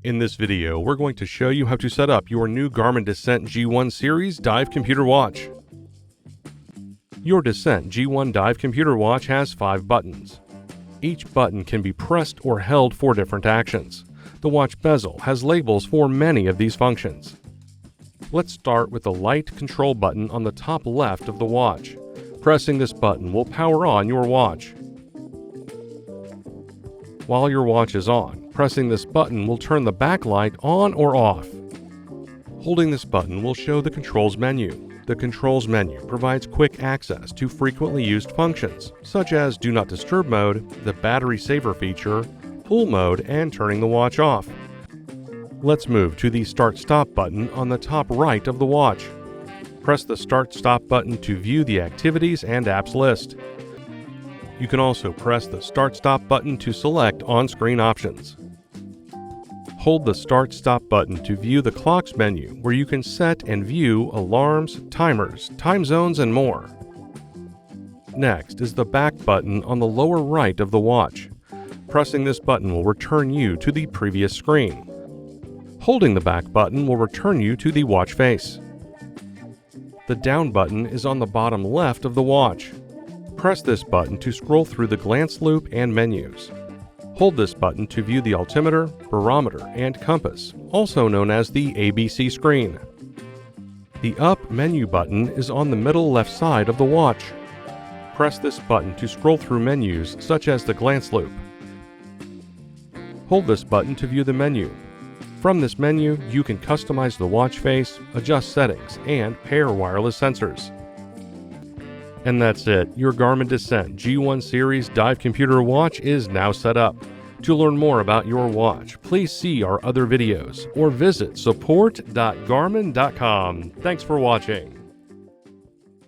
In this video, we're going to show you how to set up your new Garmin Descent G1 Series Dive Computer Watch. Your Descent G1 Dive Computer Watch has 5 buttons. Each button can be pressed or held for different actions. The watch bezel has labels for many of these functions. Let's start with the light control button on the top left of the watch. Pressing this button will power on your watch. While your watch is on, pressing this button will turn the backlight on or off. Holding this button will show the controls menu. The controls menu provides quick access to frequently used functions, such as Do Not Disturb mode, the battery saver feature, pull mode, and turning the watch off. Let's move to the Start-Stop button on the top right of the watch. Press the Start-Stop button to view the activities and apps list. You can also press the Start-Stop button to select on-screen options. Hold the Start-Stop button to view the clocks menu, where you can set and view alarms, timers, time zones, and more. Next is the Back button on the lower right of the watch. Pressing this button will return you to the previous screen. Holding the Back button will return you to the watch face. The Down button is on the bottom left of the watch. Press this button to scroll through the glance loop and menus. Hold this button to view the altimeter, barometer, and compass, also known as the ABC screen. The Up menu button is on the middle left side of the watch. Press this button to scroll through menus such as the glance loop. Hold this button to view the menu. From this menu, you can customize the watch face, adjust settings, and pair wireless sensors. And that's it. Your Garmin Descent G1 Series Dive Computer Watch is now set up. To learn more about your watch, please see our other videos or visit support.garmin.com. Thanks for watching.